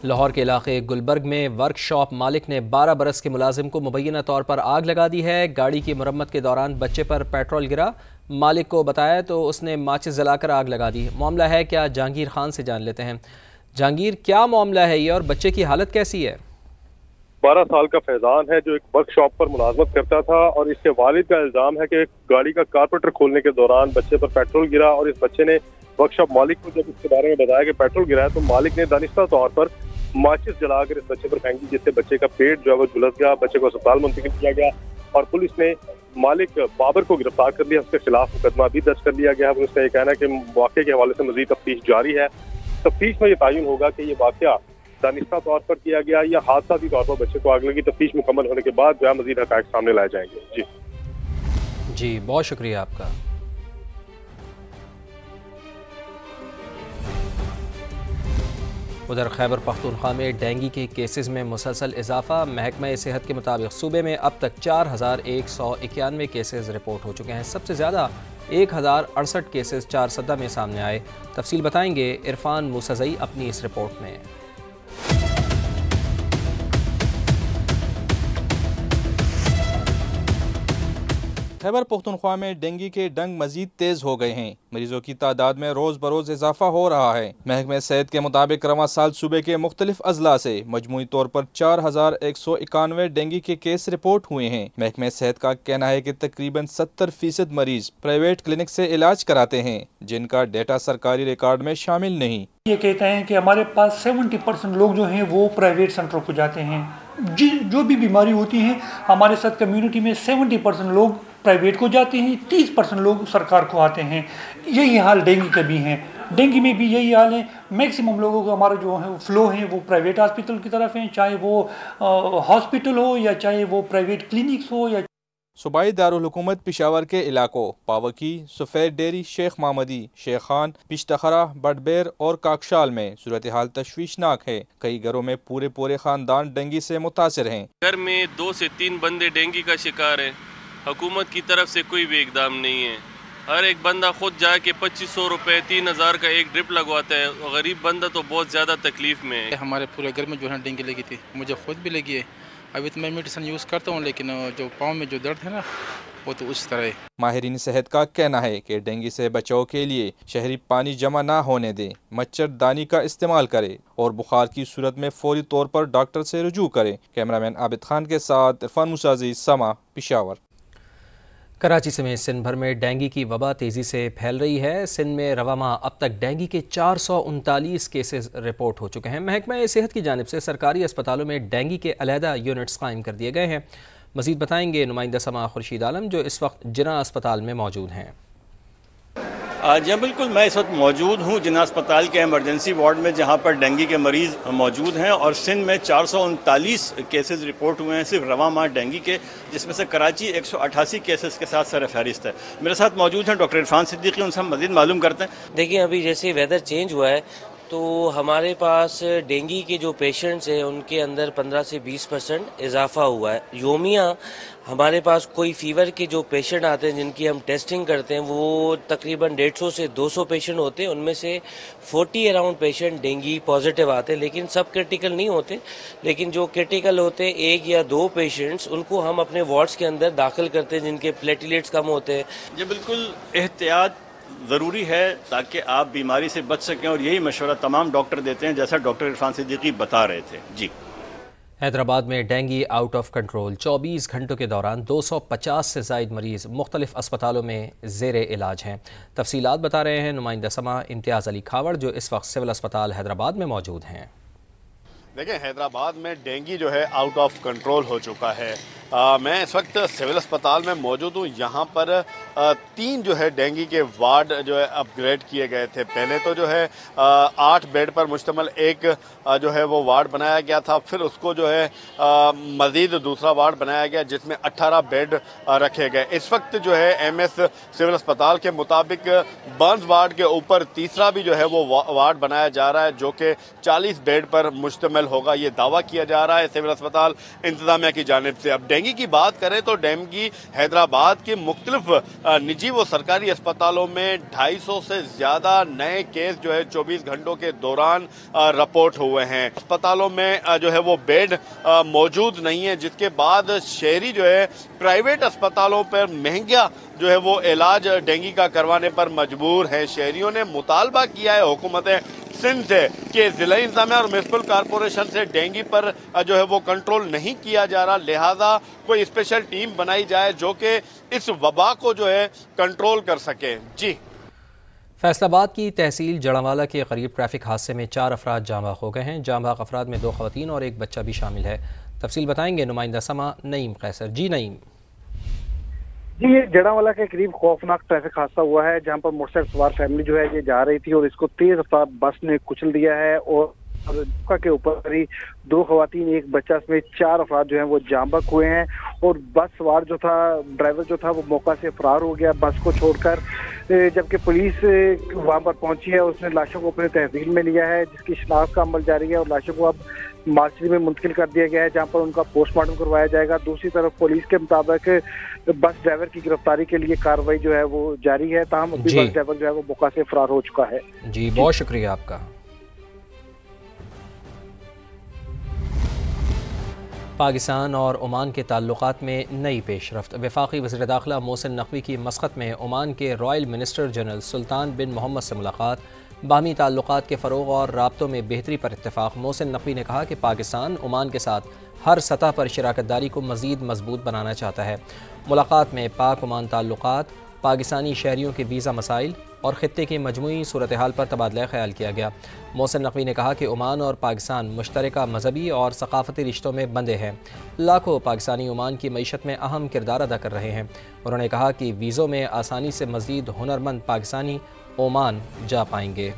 لاہور کے علاقے گلبرگ میں ورک شاپ مالک نے 12 برس کے ملازم کو مبینہ طور پر آگ لگا دی ہے۔ گاڑی کی مرمت کے دوران بچے پر پیٹرول گرا، مالک کو بتایا تو اس نے ماچس جلا کر آگ لگا دی۔ معاملہ ہے کیا، جہانگیر خان سے جان لیتے ہیں۔ جہانگیر، کیا معاملہ ہے یہ اور بچے کی حالت کیسی ہے؟ 12 سال کا فیضان ہے جو ایک ورک شاپ پر ملازمت کرتا تھا، اور اس کے والد کا الزام ہے کہ گاڑی کا کارپیٹر کھولنے کے دوران بچے پر پیٹرول گرا، اور اس بچے نے ورک شاپ مالک کو جب اس کے بارے میں بتایا کہ پیٹرول گرا ہے تو مالک نے دانستہ طور پر ماچس جلا کر اس بچے پر پھینکی، جس سے بچے کا پیٹ جو ہے وہ جھلس گیا۔ بچے کو اسپتال منتقل کیا گیا اور پولیس نے مالک بابر کو گرفتار کر لیا۔ اس کے خلاف مقدمہ بھی درج کر لیا گیا۔ اس کا یہ کہنا ہے کہ واقعے کے حوالے سے مزید تفتیش جاری ہے۔ تفتیش میں یہ تعین ہوگا کہ یہ واقعہ دانستہ طور پر کیا گیا یا حادثاتی طور پر بچے کو آگ لگی۔ تفتیش مکمل ہونے کے بعد جو ہے مزید حقائق سامنے لائے جائیں گے۔ جی بہت شکریہ آپ کا۔ ادھر خیبر پختونخوا میں ڈینگی کے کیسز میں مسلسل اضافہ۔ محکمہ صحت کے مطابق صوبے میں اب تک 4191 کیسز رپورٹ ہو چکے ہیں۔ سب سے زیادہ 1068 کیسز چارسدہ میں سامنے آئے۔ تفصیل بتائیں گے عرفان موسیٰ اپنی اس رپورٹ میں۔ خیبر پختونخوا میں ڈینگی کے ڈنگ مزید تیز ہو گئے ہیں۔ مریضوں کی تعداد میں روز بروز اضافہ ہو رہا ہے۔ محکمہ صحت کے مطابق رواں سال صوبے کے مختلف اضلاع سے مجموعی طور پر 4191 ڈینگی کے کیس رپورٹ ہوئے ہیں۔ محکمہ صحت کا کہنا ہے کہ تقریباً 70% مریض پرائیویٹ کلینک سے علاج کراتے ہیں، جن کا ڈیٹا سرکاری ریکارڈ میں شامل نہیں۔ یہ کہتے ہیں کہ ہمارے پاس 70% لوگ جو ہیں وہ پرائیویٹ سینٹروں کو جاتے ہیں۔ جو بھی بیماری ہوتی ہیں ہمارے ساتھ کمیونٹی میں 70% لوگ پرائیویٹ کو جاتے ہیں، 30% لوگ سرکار کو آتے ہیں۔ یہی حال ڈینگی کا بھی ہے۔ ڈینگی میں بھی یہی حال ہے۔ میکسیمم لوگوں کو ہمارا جو ہے فلو ہیں وہ پرائیویٹ ہاسپٹل کی طرف ہیں، چاہے وہ ہاسپٹل ہو یا چاہے وہ پرائیویٹ کلینکس ہو یا صوبائی دارالحکومت پشاور کے علاقوں پاوکی، سفید ڈیری، شیخ محمدی، شیخ خان، پشتخرہ، بٹبیر اور کاکشال میں صورتحال تشویشناک ہے۔ کئی گھروں میں پورے خاندان ڈینگی سے متاثر ہیں۔ گھر میں 2 سے 3 بندے ڈینگی کا شکار ہیں۔ حکومت کی طرف سے کوئی بھی اقدام نہیں ہے۔ ہر ایک بندہ خود جا کے 2500 روپے 3000 کا ایک ڈرپ لگواتا ہے۔ غریب بندہ تو بہت زیادہ تکلیف میں ہے۔ ہمارے پورے گھر میں جو ہے ڈینگی لگی تھی، مجھے خود بھی لگی ہے۔ ابھی تو میں میڈیسن یوز کرتا ہوں، لیکن جو پاؤں میں جو درد ہے نا وہ تو اس طرح ہے۔ ماہرین صحت کا کہنا ہے کہ ڈینگی سے بچاؤ کے لیے شہری پانی جمع نہ ہونے دیں، مچھر دانی کا استعمال کرے اور بخار کی صورت میں فوری طور پر ڈاکٹر سے رجوع کرے۔ کیمرامین عابد خان کے ساتھ عرفان موسیٰ، سما، پشاور۔ کراچی سمیت سندھ بھر میں ڈینگی کی وبا تیزی سے پھیل رہی ہے۔ سندھ میں رواں ماہ اب تک ڈینگی کے 439 کیسز رپورٹ ہو چکے ہیں۔ محکمہ صحت کی جانب سے سرکاری اسپتالوں میں ڈینگی کے علیحدہ یونٹس قائم کر دیے گئے ہیں۔ مزید بتائیں گے نمائندہ سما خورشید عالم، جو اس وقت جناح اسپتال میں موجود ہیں۔ جی بالکل، میں اس وقت موجود ہوں جناح اسپتال کے ایمرجنسی وارڈ میں، جہاں پر ڈینگی کے مریض موجود ہیں، اور سندھ میں 439 کیسز رپورٹ ہوئے ہیں صرف رواں ماہ ڈینگی کے، جس میں سے کراچی 188 کیسز کے ساتھ سر فہرست ہے۔ میرے ساتھ موجود ہیں ڈاکٹر عرفان صدیقی، ان سے ہم مزید معلوم کرتے ہیں۔ دیکھیں، ابھی جیسے ویدر چینج ہوا ہے تو ہمارے پاس ڈینگی کے جو پیشنٹس ہیں ان کے اندر 15 سے 20% اضافہ ہوا ہے۔ یومیہ ہمارے پاس کوئی فیور کے جو پیشنٹ آتے ہیں جن کی ہم ٹیسٹنگ کرتے ہیں وہ تقریباً 150 سے 200 پیشنٹ ہوتے ہیں۔ ان میں سے 40 اراؤنڈ پیشنٹ ڈینگی پازیٹیو آتے ہیں، لیکن سب کرٹیکل نہیں ہوتے، لیکن جو کرٹیکل ہوتے ہیں 1 یا 2 پیشنٹس، ان کو ہم اپنے وارڈز کے اندر داخل کرتے ہیں جن کے پلیٹلیٹس کم ہوتے ہیں۔ یہ بالکل احتیاط ضروری ہے تاکہ آپ بیماری سے بچ سکیں، اور یہی مشورہ تمام ڈاکٹر دیتے ہیں، جیسا ڈاکٹر عرفان صدیقی بتا رہے تھے۔ جی حیدرآباد میں ڈینگی آؤٹ آف کنٹرول، 24 گھنٹوں کے دوران 250 سے زائد مریض مختلف اسپتالوں میں زیر علاج ہیں۔ تفصیلات بتا رہے ہیں نمائندہ سما امتیاز علی کھاوڑ، جو اس وقت سول اسپتال حیدرآباد میں موجود ہیں۔ دیکھیں، حیدرآباد میں ڈینگی جو ہے آؤٹ آف کنٹرول ہو چکا ہے۔ میں اس وقت سول اسپتال میں موجود ہوں۔ یہاں پر 3 جو ہے ڈینگی کے وارڈ جو ہے اپ گریڈ کیے گئے تھے۔ پہلے تو جو ہے 8 بیڈ پر مشتمل ایک جو ہے وہ وارڈ بنایا گیا تھا، پھر اس کو جو ہے مزید دوسرا وارڈ بنایا گیا جس میں 18 بیڈ رکھے گئے۔ اس وقت جو ہے ایم ایس سول اسپتال کے مطابق برنز وارڈ کے اوپر تیسرا بھی جو ہے وہ وارڈ بنایا جا رہا ہے، جو کہ 40 بیڈ پر مشتمل ہوگا۔ یہ دعویٰ کیا جا رہا ہے سول اسپتال انتظامیہ کی جانب سے۔ اب डेंगू की बात करें तो डेंगू हैदराबाद के मुख्तलिफ निजी व सरकारी अस्पतालों में 250 से ज्यादा नए केस जो है 24 घंटों के दौरान रिपोर्ट हुए हैं। अस्पतालों में जो है वो बेड मौजूद नहीं है, जिसके बाद शहरी जो है प्राइवेट अस्पतालों पर महंगा जो है वो इलाज डेंगू का करवाने पर मजबूर है। शहरियों ने मुतालबा किया है हुकूमत सिंध से कि जिला इंतजामिया और म्युनिसिपल कॉरपोरेशन से डेंगू पर जो है वो कंट्रोल नहीं किया जा रहा, लिहाजा कोई स्पेशल टीम बनाई जाए जो कि इस वबा को जो है कंट्रोल कर सके। जी, फैसलाबाद की तहसील जड़ावाला के करीब ट्रैफिक हादसे में 4 अफराद जाँ बहक हो गए हैं। जाँ बहक अफराद में 2 खवातीन और 1 बच्चा भी शामिल है। तफसील बताएंगे नुमाइंदा समा नईम कैसर। जी नईम। जी, ये जड़ावाला के करीब खौफनाक ट्रैफिक हादसा हुआ है, जहां पर मोटरसाइकिल सवार फैमिली जो है ये जा रही थी और इसको तेज रफ्तार बस ने कुचल दिया है और के ऊपर ही 2 खवातीन 1 बच्चा समेत 4 अफराद जो हैं वो जाम बहक हुए हैं और बस सवार जो था, ड्राइवर जो था वो मौका से फरार हो गया बस को छोड़कर, जबकि पुलिस वहां पर पहुंची है। उसने लाशों को अपने तहसील में लिया है, जिसकी शिनाख्त का अमल जारी है और लाशों को अब मार्चरी में मुंतकिल कर दिया गया है, जहां पर उनका पोस्टमार्टम करवाया जाएगा। दूसरी तरफ पुलिस के मुताबिक बस ड्राइवर की गिरफ्तारी के लिए कार्रवाई जो है वो जारी है, ताहम अभी बस ड्राइवर जो है वो मौका से फरार हो चुका है। जी, बहुत शुक्रिया आपका। पाकिस्तान और ओमान के ताल्लुकात में नई पेशरफ्त। वफाकी वज़ीर दाखिला मोहसिन नकवी की मस्कत में ओमान के रॉयल मिनिस्टर जनरल सुल्तान बिन मोहम्मद से मुलाकात। बाहमी ताल्लुकात के फ़रोग़ और राब्तों में बेहतरी पर इत्तेफाक। मोहसिन नकवी ने कहा कि पाकिस्तान ओमान के साथ हर सतह पर शराकत दारी को मज़ीद मजबूत बनाना चाहता है। मुलाकात में पाक ओमान ताल्लुकात, पाकिस्तानी शहरियों के वीज़ा मसाइल और ख़ित्ते की मजमूई सूरत हाल पर तबादला ख्याल किया गया। मोहसिन नकवी ने कहा कि ओमान और पाकिस्तान मुश्तरका मजहबी और सकाफ़ती रिश्तों में बंधे हैं। लाखों पाकिस्तानी ओमान की मईशत में अहम किरदार अदा कर रहे हैं। उन्होंने कहा कि वीज़ों में आसानी से मज़ीद हुनरमंद पाकिस्तानी ओमान जा पाएंगे।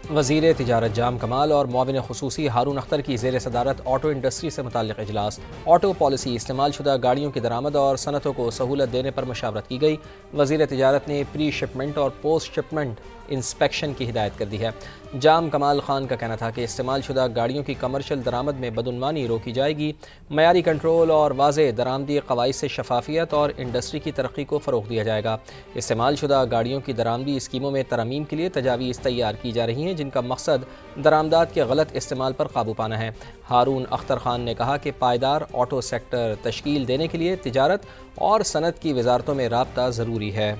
वज़ीर तिजारत जाम कमाल और मुआविन खुसूसी हारून अख्तर की ज़ेर सदारत ऑटो इंडस्ट्री से मुताल्लिक़ इजलास। ऑटो पॉलिसी, इस्तेमाल शुदा गाड़ियों की दरामद और सनतों को सहूलत देने पर मशावरत की गई। वज़ीर तिजारत ने प्री शिपमेंट और पोस्ट शिपमेंट इंस्पेक्शन की हिदायत कर दी है। जाम कमाल खान का कहना था कि इस्तेमाल शुदा गाड़ियों की कमर्शल दरामद में बदउनवानी रोकी जाएगी। मयारी कंट्रोल और वाज़े दरामदी कवायद से शफाफियत और इंडस्ट्री की तरक्की को फ़रोग़ दिया जाएगा। इस्तेमाल शुदा गाड़ियों की दरामदी स्कीमों में तरमीम के लिए तजावीज़ तैयार की जा रही हैं, जिनका मकसद दरामदात के गलत इस्तेमाल पर काबू पाना है। हारून अख्तर खान ने कहा कि पायदार ऑटो सेक्टर तश्कील देने के लिए तिजारत और सनत की वजारतों में राब्ता ज़रूरी है।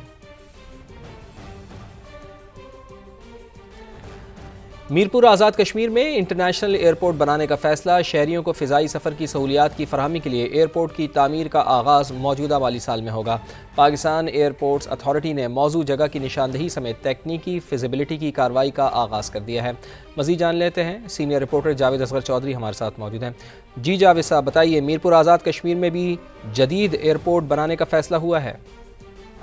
मीरपुर आज़ाद कश्मीर में इंटरनेशनल एयरपोर्ट बनाने का फैसला। शहरियों को फ़िज़ाई सफ़र की सहूलियात की फराहमी के लिए एयरपोर्ट की तामीर का आगाज़ मौजूदा माली साल में होगा। पाकिस्तान एयरपोर्ट्स अथॉरिटी ने मौजू जगह की निशानदही समेत तकनीकी फिजिबिलिटी की कार्रवाई का आगाज़ कर दिया है। मज़ीद जान लेते हैं, सीनियर रिपोर्टर जावेद असगर चौधरी हमारे साथ मौजूद हैं। जी जावेद साहब, बताइए, मीरपुर आज़ाद कश्मीर में भी जदीद एयरपोर्ट बनाने का फैसला हुआ है?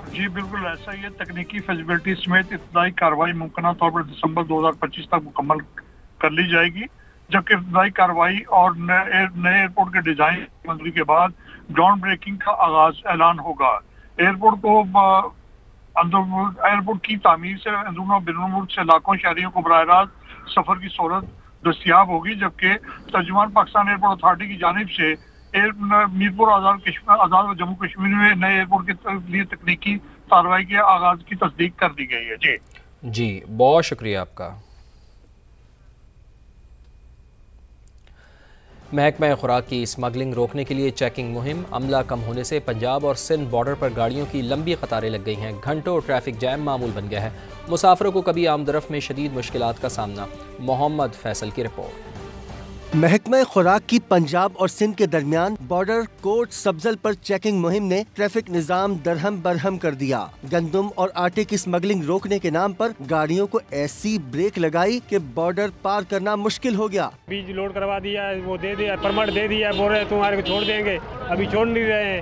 जी बिल्कुल ऐसा ही है। तकनीकी फिजिबिलिटी समेत इब्तदाई कार्रवाई मुमकिन तौर पर दिसंबर 2025 तक मुकम्मल कर ली जाएगी, जबकि इब्तदाई कार्रवाई और नए एयरपोर्ट के डिजाइन मंजूरी के बाद ग्राउंड ब्रेकिंग का आगाज ऐलान होगा। एयरपोर्ट की तामीर से अंदरून और बैरून मुल्क से लाखों शहरियों को बराह रास्त सफर की सहूलत दस्तियाब होगी, जबकि तर्जुमान पाकिस्तान एयरपोर्ट अथॉरिटी की जानिब से मीरपुर आज़ाद व जम्मू कश्मीर में नए एयरपोर्ट के लिए तकनीकी कार्रवाई के आगाज की तस्दीक कर दी गई है। जी, बहुत शुक्रिया आपका। महकमा खुराक की स्मगलिंग रोकने के लिए चेकिंग मुहिम। अमला कम होने से पंजाब और सिंध बॉर्डर पर गाड़ियों की लंबी कतारें लग गई हैं। घंटों ट्रैफिक जैम मामूल बन गया है। मुसाफिरों को कभी आमदरफ में शदीद मुश्किलात का सामना। मोहम्मद फैसल की रिपोर्ट। महकमा खुराक की पंजाब और सिंध के दरमियान बॉर्डर कोट सब्जल पर चेकिंग मुहिम ने ट्रैफिक निजाम दरहम बरहम कर दिया। गंदम और आटे की स्मगलिंग रोकने के नाम पर गाड़ियों को ऐसी ब्रेक लगाई कि बॉर्डर पार करना मुश्किल हो गया। बीज लोड करवा दिया, वो दे दिया, परमिट दे दिया, बोल रहे तुम्हारे को छोड़ देंगे, अभी छोड़ नहीं रहे हैं।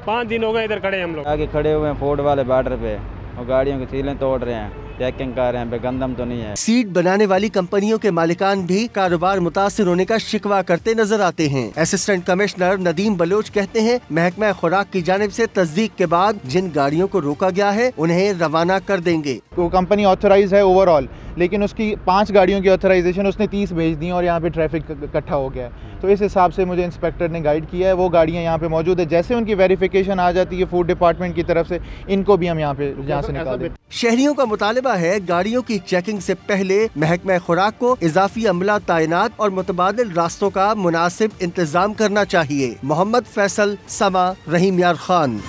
5 दिन हो गए इधर खड़े हम लोग। आगे खड़े हुए हैं फोर्ड वाले बॉर्डर पे और गाड़ियों की सीलें तोड़ रहे हैं। चेकिंग कर रहे हैं, पे गंदम तो नहीं है। सीड बनाने वाली कंपनियों के मालिकान भी कारोबार मुतासिर होने का शिकवा करते नजर आते हैं। असिस्टेंट कमिश्नर नदीम बलोच कहते हैं, महकमा खुराक की जानिब से तस्दीक के बाद जिन गाड़ियों को रोका गया है उन्हें रवाना कर देंगे। वो कंपनी ऑथराइज है ओवरऑल, लेकिन उसकी 5 गाड़ियों की ऑथराइजेशन उसने 30 भेज दी और यहाँ पे ट्रैफिक इकट्ठा हो गया है। तो इस हिसाब से मुझे इंस्पेक्टर ने गाइड किया है, वो गाड़ियाँ यहाँ पे मौजूद है। जैसे उनकी वेरिफिकेशन आ जाती है फूड डिपार्टमेंट की तरफ से, इनको भी हम यहाँ पे यहाँ से निकाल दें। शहरियों का मुतालबा है गाड़ियों की चेकिंग से पहले महकमा खुराक को इजाफी अमला तैनात और मुतबादिल रास्तों का मुनासिब इंतजाम करना चाहिए। मोहम्मद फैसल, समा, रहीम यार खान।